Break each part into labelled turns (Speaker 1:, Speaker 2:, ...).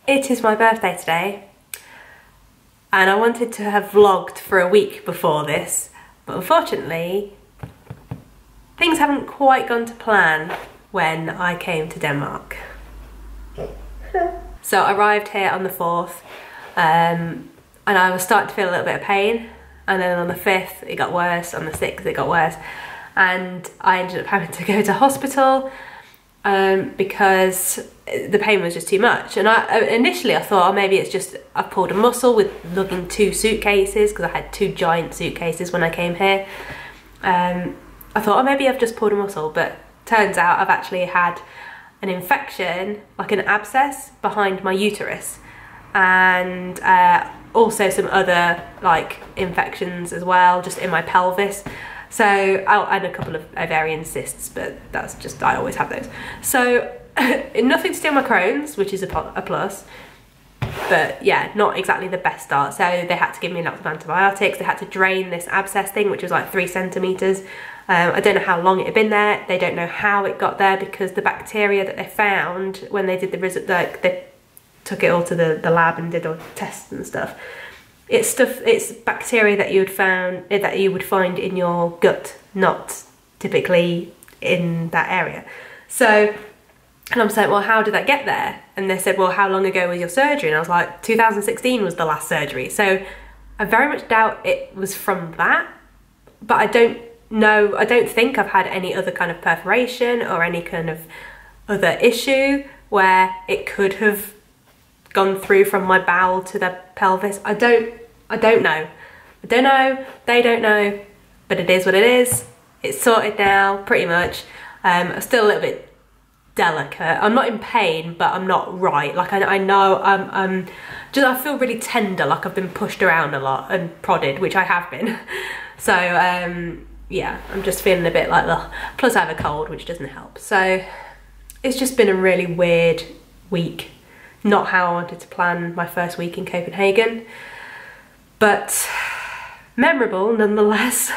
Speaker 1: It is my birthday today, and I wanted to have vlogged for a week before this, but unfortunately things haven't quite gone to plan when I came to Denmark. So I arrived here on the 4th, and I was starting to feel a little bit of pain, and then on the 5th it got worse, on the 6th it got worse, and I ended up having to go to hospital because the pain was just too much. And initially I thought, oh, maybe it's just I pulled a muscle with lugging 2 suitcases, because I had 2 giant suitcases when I came here. I thought, oh, maybe I've just pulled a muscle, but turns out I've actually had an infection, like an abscess behind my uterus, and also some other like infections as well, just in my pelvis. So I had a couple of ovarian cysts, but that's just, I always have those. So nothing to do with my Crohn's, which is a plus, but yeah, not exactly the best start. So they had to give me lots of antibiotics. They had to drain this abscess thing, which was like 3 centimeters. I don't know how long it had been there. They don't know how it got there, because the bacteria that they found when they did the result, like they took it all to the lab and did all the tests and stuff. It's bacteria that you would find in your gut, not typically in that area. So, and I'm saying, well, how did that get there? And they said, well, how long ago was your surgery? And I was like, 2016 was the last surgery. So I very much doubt it was from that, but I don't know, I don't think I've had any other kind of perforation or any kind of other issue where it could have gone through from my bowel to the pelvis. I don't know. They don't know, but it is what it is. It's sorted now, pretty much. I'm still a little bit delicate. I'm not in pain, but I'm not right. Like I know I feel really tender, like I've been pushed around a lot and prodded, which I have been. So yeah, I'm just feeling a bit like, ugh. Plus I have a cold, which doesn't help. So it's just been a really weird week. Not how I wanted to plan my first week in Copenhagen, but memorable nonetheless.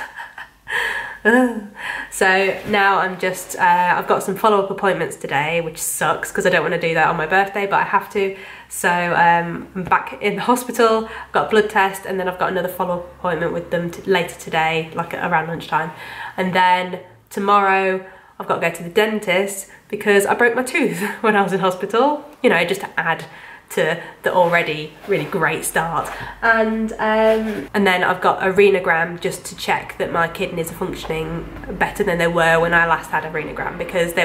Speaker 1: So now I'm just, I've got some follow-up appointments today, which sucks because I don't want to do that on my birthday, but I have to. So I'm back in the hospital, I've got a blood test, and then I've got another follow-up appointment with them later today, like around lunchtime. And then tomorrow I've got to go to the dentist because I broke my tooth when I was in hospital, you know, just to add to the already really great start. And then I've got a renogram just to check that my kidneys are functioning better than they were when I last had a renogram, because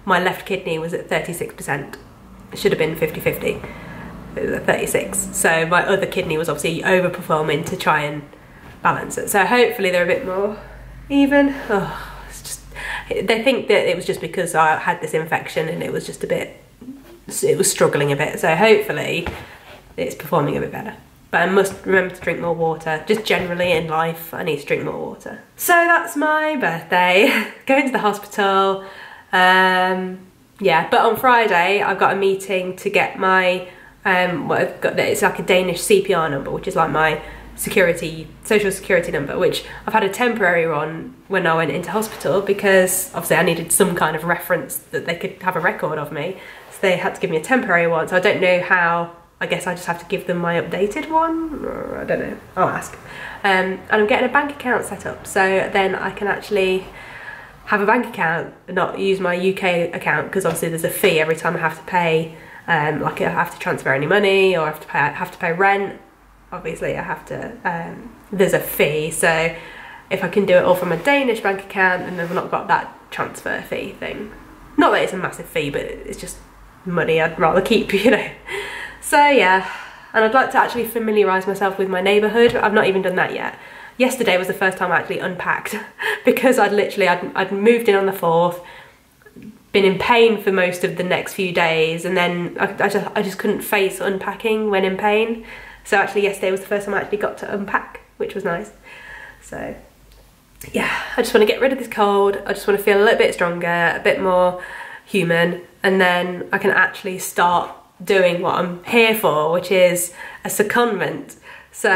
Speaker 1: my left kidney was at 36%. It should have been 50-50. It was at 36. So my other kidney was obviously overperforming to try and balance it. So hopefully they're a bit more even. Oh, it's just, they think that it was just because I had this infection and it was just a bit, it was struggling a bit, so hopefully it's performing a bit better. But I must remember to drink more water. Just generally in life, I need to drink more water. So that's my birthday. Going to the hospital. Yeah, but on Friday I've got a meeting to get my, it's like a Danish CPR number, which is like my social security number, which I've had a temporary one when I went into hospital, because obviously I needed some kind of reference that they could have a record of me. They had to give me a temporary one, so I don't know how. I guess I just have to give them my updated one, or I don't know, I'll ask. And I'm getting a bank account set up, so then I can actually have a bank account and not use my UK account, because obviously there's a fee every time I have to pay, like I have to transfer any money, or I have to pay rent. Obviously I have to, there's a fee, so if I can do it all from a Danish bank account, and I've not got that transfer fee thing. Not that it's a massive fee, but it's just money I'd rather keep, you know. So yeah, and I'd like to actually familiarise myself with my neighbourhood. I've not even done that yet. Yesterday was the first time I actually unpacked, because I'd moved in on the 4th, been in pain for most of the next few days, and then I just couldn't face unpacking when in pain. So actually yesterday was the first time I actually got to unpack, which was nice. So yeah, I just want to get rid of this cold. I just want to feel a little bit stronger, a bit more human, and then I can actually start doing what I'm here for, which is a secondment. So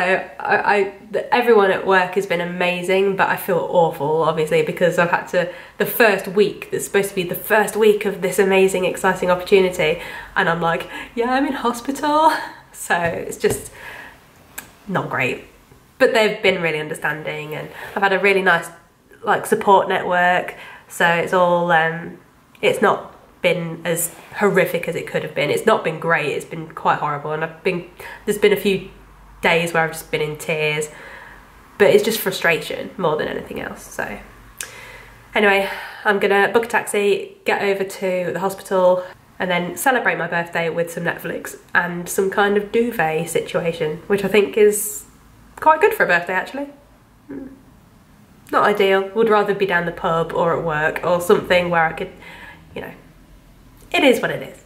Speaker 1: everyone at work has been amazing, but I feel awful, obviously, because I've had to, the first week, that's supposed to be the first week of this amazing, exciting opportunity, and I'm like, yeah, I'm in hospital. So it's just not great. But they've been really understanding, and I've had a really nice like support network. So it's all, it's not been as horrific as it could have been. It's not been great, it's been quite horrible, and there's been a few days where I've just been in tears, but it's just frustration more than anything else. So anyway, I'm gonna book a taxi, get over to the hospital, and then celebrate my birthday with some Netflix and some kind of duvet situation, which I think is quite good for a birthday, actually. Not ideal, would rather be down the pub or at work or something where I could, you know, it is what it is.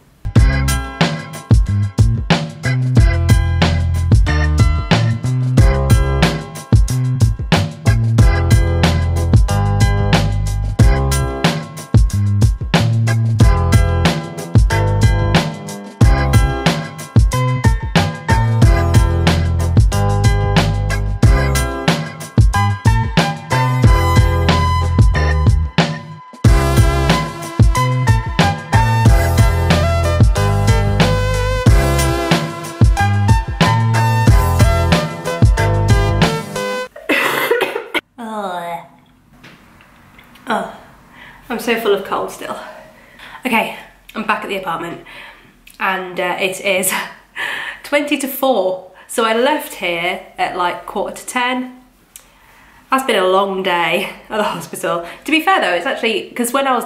Speaker 1: I'm so full of cold still. Okay, I'm back at the apartment, and it is 20 to 4. So I left here at like 9:45. That's been a long day at the hospital. To be fair though, it's actually, because when I was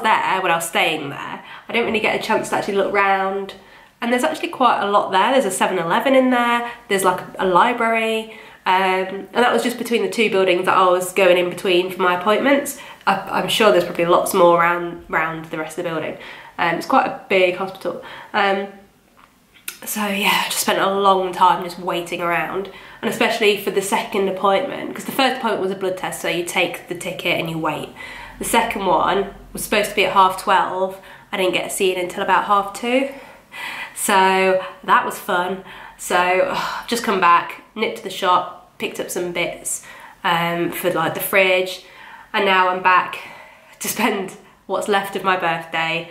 Speaker 1: staying there, I didn't really get a chance to actually look round. And there's actually quite a lot there. There's a 7-Eleven in there, there's like a library, and that was just between the two buildings that I was going in between for my appointments. I'm sure there's probably lots more around the rest of the building. It's quite a big hospital. So yeah, I just spent a long time just waiting around, and especially for the second appointment, because the first appointment was a blood test, so you take the ticket and you wait. The second one was supposed to be at 12:30. I didn't get to see it until about 2:30. So that was fun. So I've just come back, nipped to the shop, picked up some bits for like the fridge, and now I'm back to spend what's left of my birthday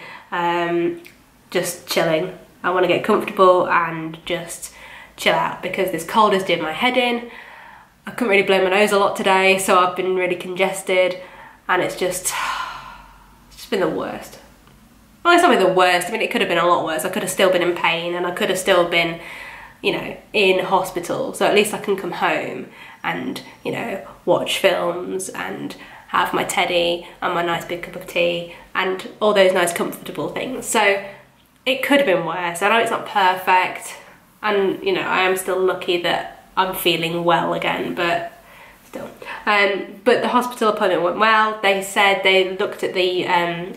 Speaker 1: just chilling. I want to get comfortable and just chill out because this cold is doing my head in. I couldn't really blow my nose a lot today, so I've been really congested, and it's just been the worst. Well, it's not really the worst. I mean, it could have been a lot worse. I could have still been in pain, and I could have still been, you know, in hospital. So at least I can come home and, you know, watch films and have my teddy and my nice big cup of tea and all those nice comfortable things. So it could have been worse. I know it's not perfect, and, you know, I am still lucky that I'm feeling well again, but still. But the hospital appointment went well. They said they looked at the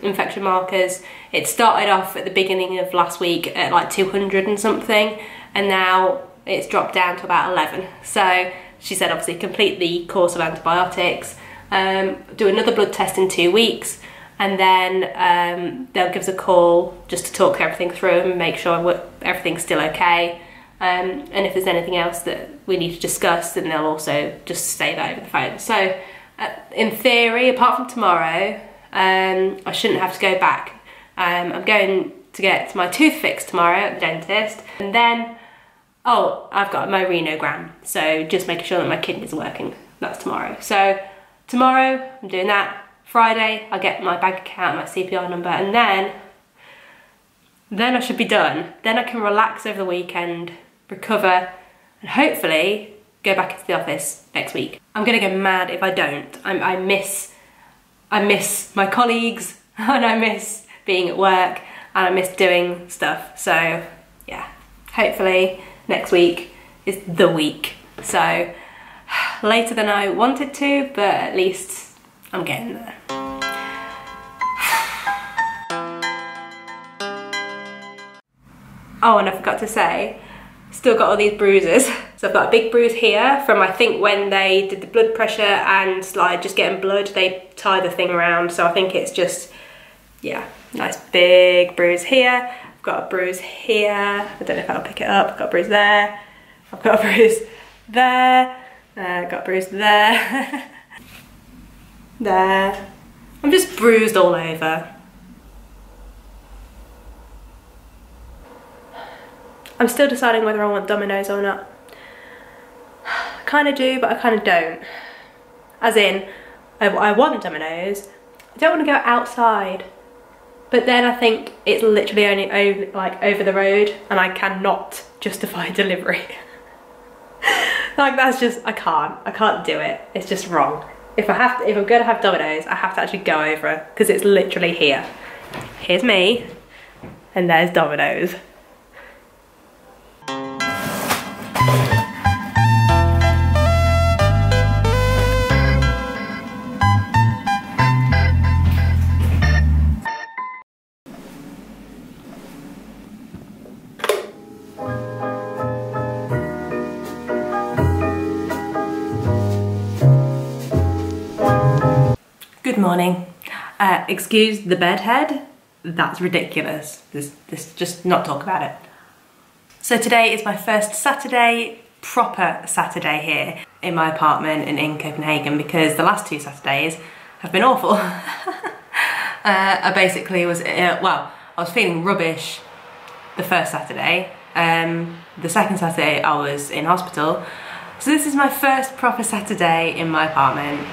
Speaker 1: infection markers. It started off at the beginning of last week at like 200 and something, and now it's dropped down to about 11. So she said obviously complete the course of antibiotics, do another blood test in 2 weeks, and then they'll give us a call just to talk everything through and make sure everything's still okay. And if there's anything else that we need to discuss, then they'll also just say that over the phone. So in theory, apart from tomorrow, I shouldn't have to go back. I'm going to get my tooth fixed tomorrow at the dentist, and then, oh, I've got my renogram, so just making sure that my kidneys are working. That's tomorrow. So tomorrow I'm doing that. Friday I'll get my bank account, my CPR number, and then I should be done. Then I can relax over the weekend, recover, and hopefully go back into the office next week. I'm gonna go mad if I don't. I miss my colleagues, and I miss being at work, and I miss doing stuff. So yeah, hopefully next week is the week. So later than I wanted to, but at least I'm getting there. Oh, and I forgot to say, still got all these bruises. So I've got a big bruise here from, I think, when they did the blood pressure and like just getting blood, they tie the thing around. So I think it's just, yeah, nice big bruise here. I've got a bruise here. I don't know if I'll pick it up. I've got a bruise there. I've got a bruise there, got a bruise there, there. I'm just bruised all over. I'm still deciding whether I want Domino's or not. I kind of do, but I kind of don't. As in, I want Domino's. I don't want to go outside. But then I think it's literally only over the road, and I cannot justify delivery. Like, that's just, I can't do it. It's just wrong. If I'm gonna have Domino's, I have to actually go over it, because it's literally here. Here's me, and there's Domino's. Good morning. Excuse the bedhead. That's ridiculous. This just not talk about it. So today is my first Saturday, proper Saturday here in my apartment and in Copenhagen, because the last 2 Saturdays have been awful. I basically was, well, I was feeling rubbish the first Saturday. The second Saturday I was in hospital. So this is my first proper Saturday in my apartment.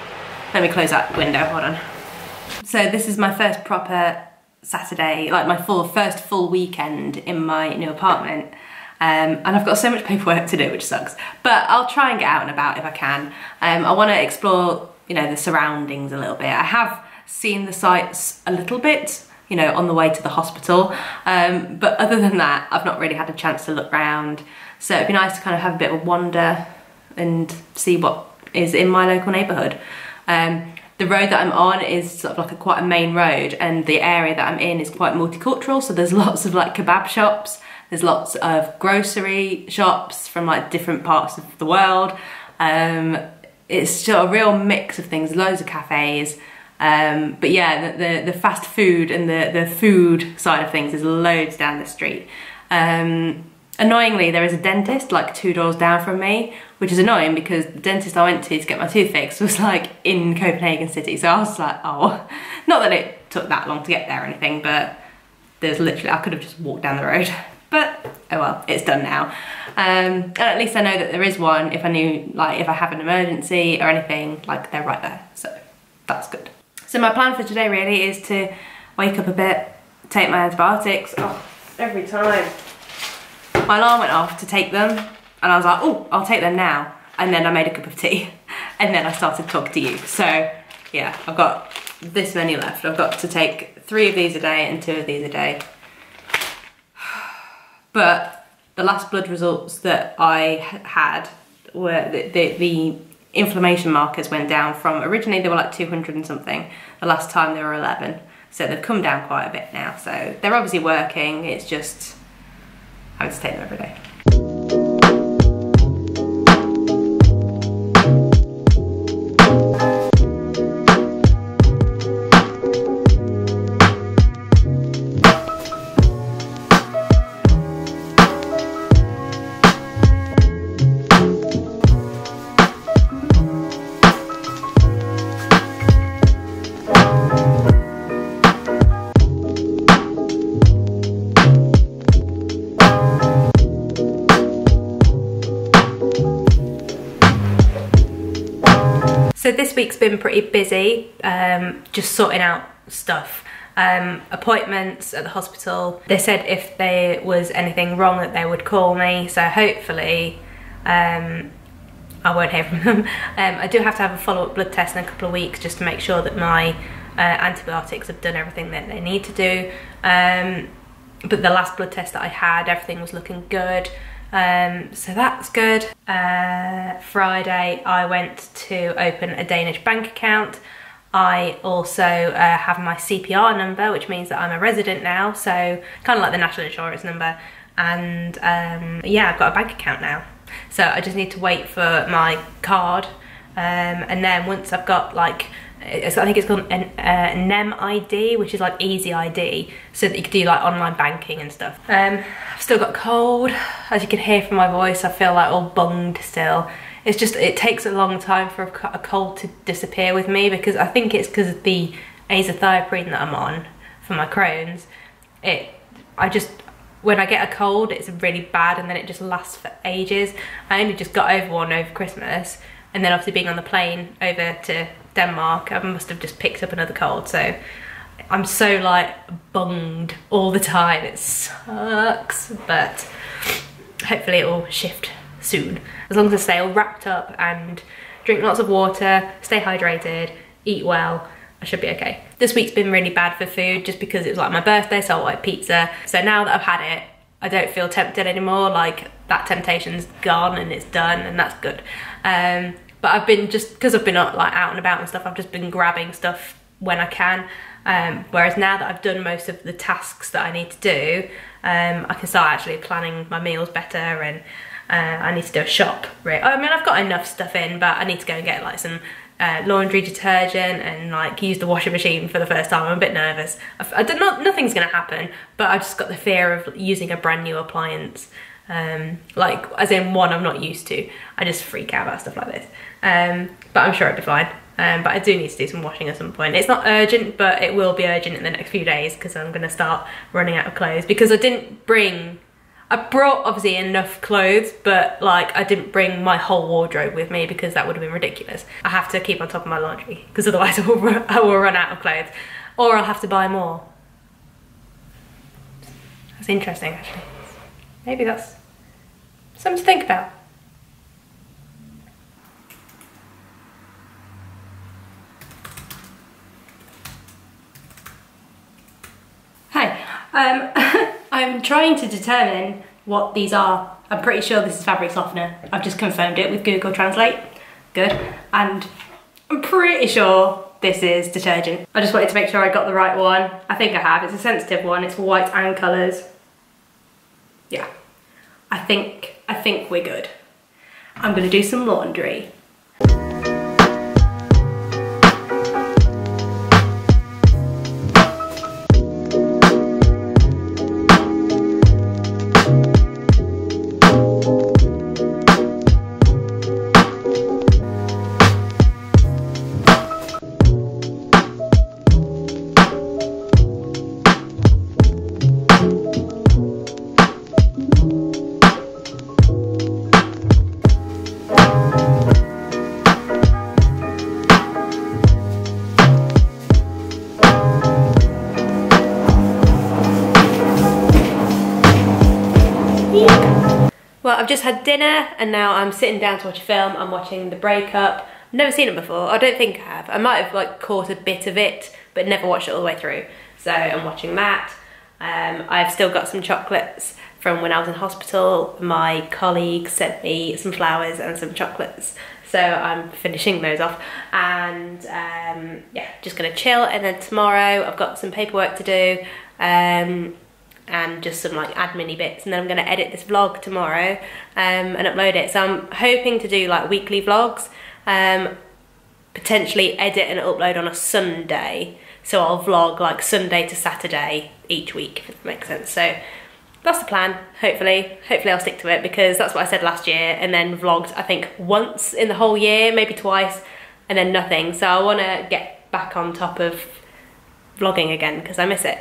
Speaker 1: Let me close that window, hold on. So this is my first proper Saturday, like my first full weekend in my new apartment. And I've got so much paperwork to do, which sucks. But I'll try and get out and about if I can. I want to explore, you know, the surroundings a little bit. I have seen the sights a little bit, you know, on the way to the hospital. But other than that, I've not really had a chance to look around. So it'd be nice to kind of have a bit of a wander and see what is in my local neighbourhood. The road that I'm on is sort of like quite a main road, and the area that I'm in is quite multicultural, so there's lots of like kebab shops, there's lots of grocery shops from like different parts of the world. It's just a real mix of things, loads of cafes. But yeah, the fast food and the food side of things is loads down the street. Annoyingly, there is a dentist like 2 doors down from me, which is annoying because the dentist I went to get my tooth fixed was like in Copenhagen city. So I was like, oh, not that it took that long to get there or anything, but there's literally, I could have just walked down the road. But oh well, it's done now. And at least I know that there is one if I knew, like if I have an emergency or anything, like they're right there. So that's good. So my plan for today really is to wake up a bit, take my antibiotics. Oh, every time. My alarm went off to take them, and I was like, oh, I'll take them now. And then I made a cup of tea, and then I started talking to you. So yeah, I've got this many left. I've got to take 3 of these a day and 2 of these a day. But the last blood results that I had were the inflammation markers went down from, originally they were like 200 and something. The last time they were 11. So they've come down quite a bit now. So they're obviously working, it's just having to take them every day. So this week's been pretty busy, just sorting out stuff. Appointments at the hospital. They said if there was anything wrong that they would call me, so hopefully I won't hear from them. I do have to have a follow-up blood test in a couple of weeks just to make sure that my antibiotics have done everything that they need to do. But the last blood test that I had, everything was looking good. So that's good. Friday I went to open a Danish bank account. I also have my CPR number, which means that I'm a resident now, so kind of like the national insurance number. And yeah, I've got a bank account now. So I just need to wait for my card, and then once I've got like I think it's called an NEM ID, which is like easy ID, so that you can do like online banking and stuff. I've still got a cold, as you can hear from my voice. I feel like all bunged still. It's just, it takes a long time for a cold to disappear with me, because I think it's because of the azathioprine that I'm on for my Crohn's. When I get a cold, it's really bad, and then it just lasts for ages. I only just got over one over Christmas, and then obviously being on the plane over to Denmark, I must have just picked up another cold. So I'm so like bunged all the time. It sucks, but hopefully it will shift soon. As long as I stay all wrapped up and drink lots of water, stay hydrated, eat well, I should be okay. This week's been really bad for food just because it was like my birthday, so I wanted pizza. So now that I've had it, I don't feel tempted anymore. Like, that temptation's gone and it's done, and that's good. But I've been, just because I've been like out and about and stuff, I've just been grabbing stuff when I can. Whereas now that I've done most of the tasks that I need to do, I can start actually planning my meals better, and I need to do a shop. I mean, I've got enough stuff in, but I need to go and get like some laundry detergent and like use the washing machine for the first time. I'm a bit nervous. Nothing's gonna happen, but I've just got the fear of using a brand new appliance. Like, as in one I'm not used to. I just freak out about stuff like this. But I'm sure it'll be fine. But I do need to do some washing at some point. It's not urgent, but it will be urgent in the next few days, because I'm gonna start running out of clothes, because I brought obviously enough clothes, but like I didn't bring my whole wardrobe with me, because that would have been ridiculous. I have to keep on top of my laundry, because otherwise I will run out of clothes, or I'll have to buy more. That's interesting, actually. Maybe that's something to think about. Hi, I'm trying to determine what these are. I'm pretty sure this is fabric softener. I've just confirmed it with Google Translate. Good. And I'm pretty sure this is detergent. I just wanted to make sure I got the right one. I think I have. It's a sensitive one. It's white and colours. Yeah. I think we're good. I'm gonna do some laundry. Well, I've just had dinner and now I'm sitting down to watch a film. I'm watching The Breakup. I've never seen it before. I don't think I have. I might have like caught a bit of it, but never watched it all the way through. So I'm watching that. I've still got some chocolates from when I was in hospital. My colleague sent me some flowers and some chocolates. So I'm finishing those off, and yeah, just gonna chill. And then tomorrow I've got some paperwork to do, and just some like admin-y bits, and then I'm gonna edit this vlog tomorrow and upload it. So I'm hoping to do like weekly vlogs, potentially edit and upload on a Sunday. So I'll vlog like Sunday to Saturday each week, if it makes sense. So that's the plan, hopefully. Hopefully I'll stick to it, because that's what I said last year, and then vlogged I think once in the whole year, maybe twice, and then nothing. So I wanna get back on top of vlogging again, because I miss it.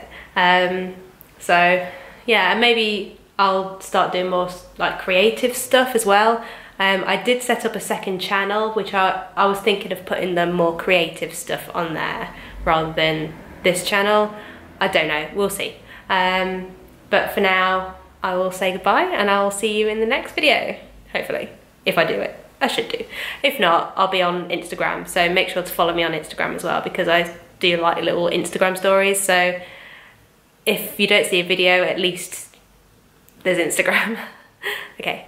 Speaker 1: So yeah, maybe I'll start doing more like creative stuff as well. I did set up a second channel, which I was thinking of putting the more creative stuff on there rather than this channel. I don't know, we'll see. But for now, I will say goodbye, and I'll see you in the next video, hopefully, if I do it. I should do. If not, I'll be on Instagram, so make sure to follow me on Instagram as well, because I do like little Instagram stories. So if you don't see a video, at least there's Instagram. Okay,